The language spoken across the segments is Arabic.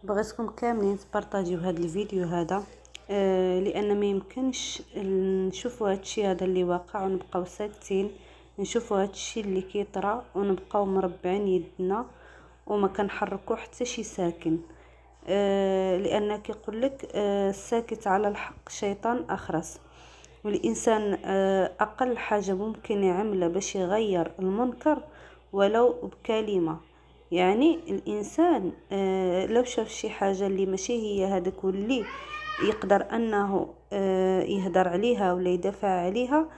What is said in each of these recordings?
بغيتكم كاملين تبارطاجيو هذا الفيديو هذا. لان ما يمكنش نشوفوا هذا الشيء هذا اللي واقع ونبقاو ساكتين، نشوفوا هذا الشيء اللي كيطرا ونبقاو مربعين يدنا وما كنحركوا حتى شي ساكن. لان كيقول لك الساكت على الحق شيطان اخرس. والانسان اقل حاجه ممكن يعملها باش يغير المنكر ولو بكلمه. يعني الانسان لو شاف شي حاجه اللي ماشي هي هذاك واللي يقدر انه يهدر عليها ولا يدافع عليها،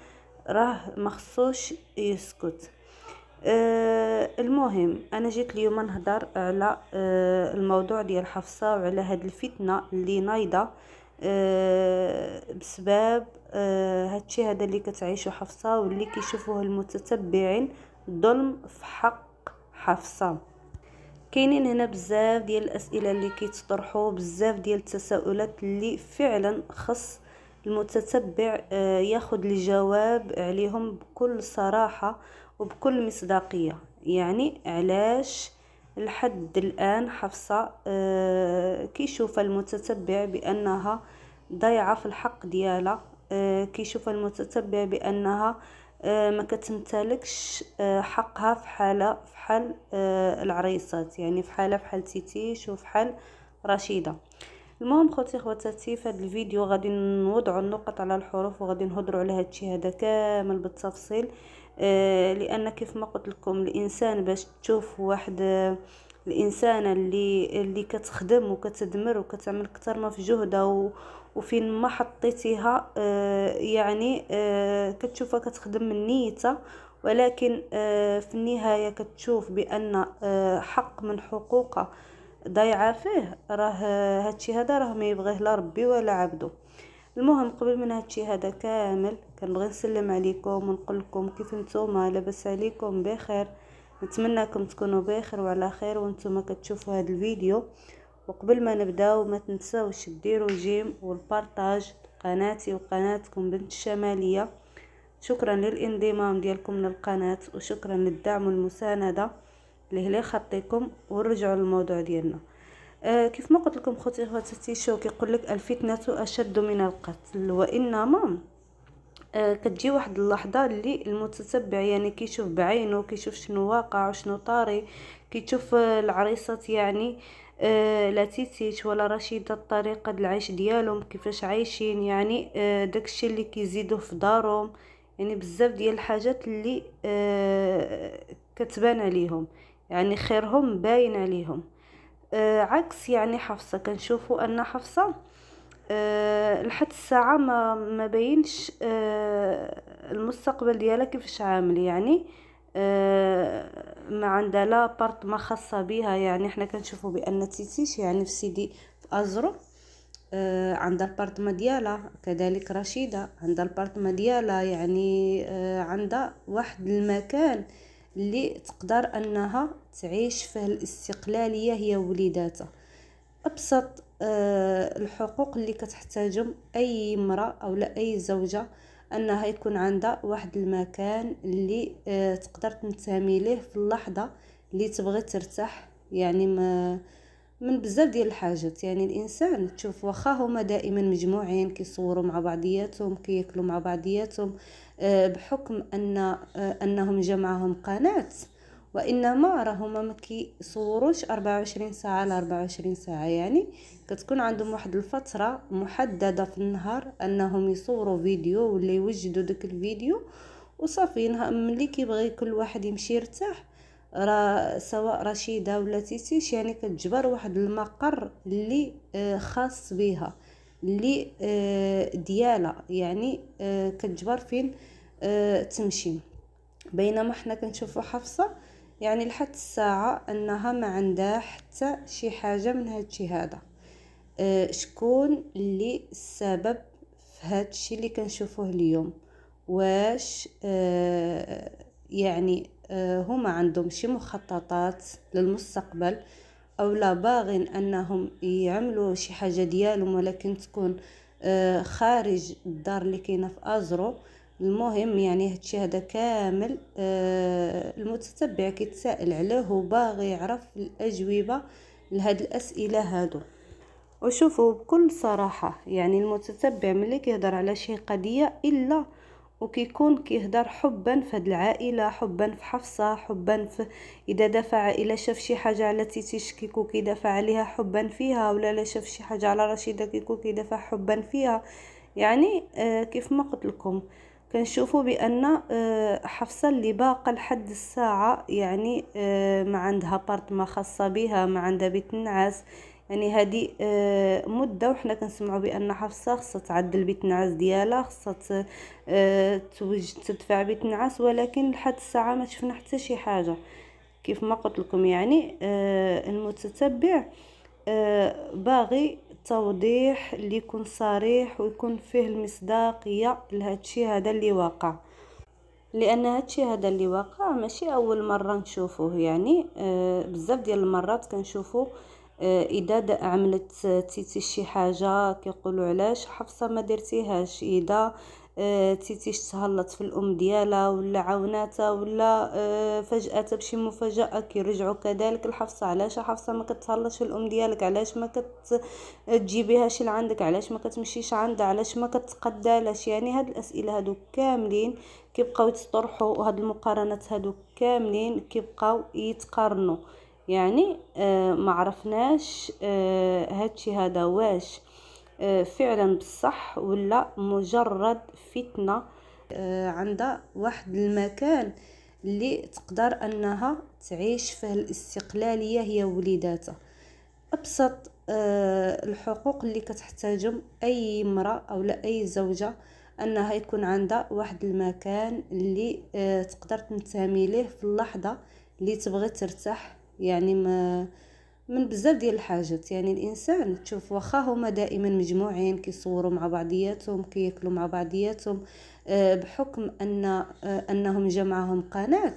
راه مخصوش يسكت. المهم انا جيت اليوم نهضر على الموضوع ديال حفصه وعلى هاد الفتنه اللي نايضه بسبب هادشي هذا اللي كتعيشو حفصه واللي كيشوفوه المتتبعين ظلم في حق حفصه. كاينين هنا بزاف ديال الاسئله اللي كيتطرحوا، بزاف ديال التساؤلات اللي فعلا خص المتتبع ياخذ الجواب عليهم بكل صراحه وبكل مصداقيه. يعني علاش لحد الان حفصه كيشوف المتتبع بانها ضايعه في الحق ديالها، كيشوف المتتبع بانها ما كتمتلكش حقها في حاله في حال العريسات، يعني في حاله بحال تيتيش وفي حال رشيده. المهم خوتي خواتاتي، في هذا الفيديو غادي نوضعوا النقط على الحروف وغادي نهضروا على هذا الشيء هذا كامل بالتفصيل. لان كيف ما قلت لكم الانسان باش تشوف واحد الانسانه اللي كتخدم وكتدمر وكتعمل اكثر ما في جهدها وفين ما حطيتيها، يعني كتشوفها كتخدم من نيتها، ولكن في النهايه كتشوف بان حق من حقوقها ضايعه فيه. راه هادشي هذا راه ما يبغيه لا ربي ولا عبده. المهم قبل من هادشي هذا كامل كنبغي نسلم عليكم ونقول لكم كيف نتوما، لاباس عليكم بخير؟ نتمنىكم تكونوا بخير وعلى خير وانتم كتشوفوا هذا الفيديو. وقبل ما نبداو ما تنساوش ديروا جيم والبارطاج قناتي وقناتكم بنت الشماليه. شكرا للانضمام ديالكم للقناه وشكرا للدعم والمسانده اللي خطيكم. ونرجعوا للموضوع ديالنا. كيف ما قلت لكم خوتي خواتاتي، شو كيقول لك الفتنه اشد من القتل، وانما كتجي واحد اللحظه اللي المتتبع يعني كيشوف بعينه، كيشوف شنو واقع وشنو طاري، كيشوف العريسات يعني لا تيتيش ولا رشيدة الطريقة العيش ديالهم كيفاش عايشين، يعني داكشي اللي كيزيدوه في دارهم، يعني بزاف ديال الحاجات اللي كتبان عليهم، يعني خيرهم باين عليهم. عكس يعني حفصة، كنشوفوا ان حفصة لحد الساعة ما بينش المستقبل ديالها كيفاش عامل. يعني ما عندها لا بارت ما خاصة بها. يعني احنا كنشوفوا بان تيتيش يعني في سيدي في ازرو عندها البارتما ديالها، كذلك رشيدة عندها البارتما ديالها، يعني عندها واحد المكان اللي تقدر انها تعيش فيه الاستقلالية هي ووليداتها. ابسط الحقوق اللي كتحتاجهم اي امراه او لا اي زوجه انها يكون عندها واحد المكان اللي تقدر تنتمي ليه في اللحظه اللي تبغي ترتاح. يعني ما من بزاف ديال الحاجات، يعني الانسان تشوف واخا هما دائما مجموعين كيصوروا مع بعضياتهم كياكلوا مع بعضياتهم بحكم انهم جمعهم قناه، وانما راهما ما كيصوروش 24 ساعه على 24 ساعه. يعني كتكون عندهم واحد الفتره محدده في النهار انهم يصوروا فيديو ولا يوجدوا داك الفيديو وصافي. ملي كيبغي كل واحد يمشي يرتاح، راه سواء رشيده ولا تيتيش يعني كتجبر واحد المقر اللي خاص بها، اللي ديالها، يعني كتجبر فين تمشي. بينما حنا كنشوفوا حفصه يعني لحد الساعه انها ما عندها حتى شي حاجه من هادشي هذا. شكون اللي السبب في هادشي اللي كنشوفوه اليوم؟ واش يعني هما عندهم شي مخططات للمستقبل او لا باغين انهم يعملوا شي حاجه ديالهم ولكن تكون خارج الدار اللي كاينه في ازرو؟ المهم يعني هادشي هذا كامل المتتبع كيتسائل عليه وباغي يعرف الاجوبه لهاد الاسئله هادو. وشوفوا بكل صراحه، يعني المتتبع ملي كيهضر على شي قضيه الا وكيكون كيهضر حبا في هاد العائله، حبا في حفصه، حبا في اذا دافع الى شاف شي حاجه على تيتيش كيكون كيدافع عليها حبا فيها، ولا لا شاف شي حاجه على رشيده كيكون كيدافع حبا فيها. يعني كيف ما قلت لكم كنشوفوا بان حفصه اللي باقه لحد الساعه، يعني ما عندها بارتما خاصه بها، ما عندها بيت نعاس. يعني هذه مده وحنا كنسمعوا بان حفصه خصها تعدل بيت النعاس ديالها، خصها تدفع بيت النعاس، ولكن لحد الساعه ما شفنا حتى شي حاجه. كيف ما قلت لكم يعني المتتبع باغي توضيح اللي يكون صريح ويكون فيه المصداقيه لهادشي هذا اللي واقع، لان هادشي هذا اللي واقع ماشي اول مره نشوفوه. يعني بزاف ديال المرات كنشوفوا اذا عملت تيتي شي حاجه كيقولوا علاش حفصه ما درتيهاش، اذا تيتيش تهلط في الام ديالها ولا عاوناتها ولا فجأة بشي مفاجأة كيرجعوا كذلك الحفصة، علاش حفصة ما كتهلطش في الام ديالك، علاش ما كتجيبيهاش لعندك، علاش ما كتمشيش عندها، علاش ما كتقدالاش. يعني هاد الاسئله هادو كاملين كيبقاو يتطرحوا، وهاد المقارنات هادو كاملين كيبقاو يتقارنوا. يعني ما عرفناش هادشي هذا واش فعلا بصح ولا مجرد فتنة عندها واحد المكان اللي تقدر انها تعيش فيه الاستقلالية هي وليداتها. ابسط الحقوق اللي كتحتاجهم اي امرأة او لا اي زوجة انها يكون عندها واحد المكان اللي تقدر تنتمي ليه في اللحظة اللي تبغي ترتاح. يعني ما من بزاف ديال الحاجات، يعني الانسان تشوف واخا هما دائما مجموعين كيصوروا مع بعضياتهم كياكلوا مع بعضياتهم بحكم انهم جمعهم قناة،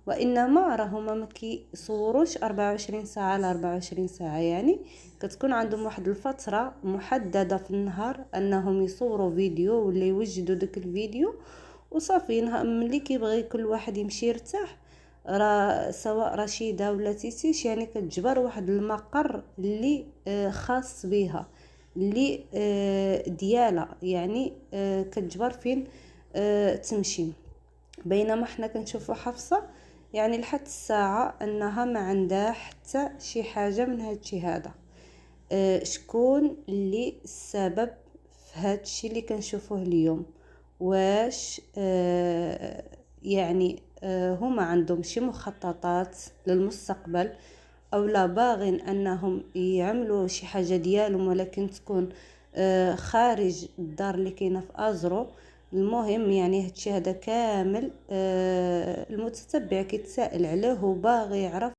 وانما راهما ما كيصوروش 24 ساعه على 24 ساعه. يعني كتكون عندهم واحد الفتره محدده في النهار انهم يصوروا فيديو ولا يوجدوا داك الفيديو وصافي. ملي كيبغي كل واحد يمشي يرتاح، راه سواء رشيده ولا تيتيش يعني كتجبر واحد المقر اللي خاص بها، اللي ديالها، يعني كتجبر فين تمشي. بينما حنا كنشوفوا حفصه يعني لحد الساعه انها ما عندها حتى شي حاجه من هادشي هذا. شكون اللي السبب في هادشي اللي كنشوفوه اليوم؟ واش يعني هما عندهم شي مخططات للمستقبل، او لا باغين انهم يعملوا شي حاجه ديالهم ولكن تكون خارج الدار اللي كاينه في ازرو؟ المهم يعني هادشي هذا كامل المتتبع كيتسائل عليه وباغي يعرف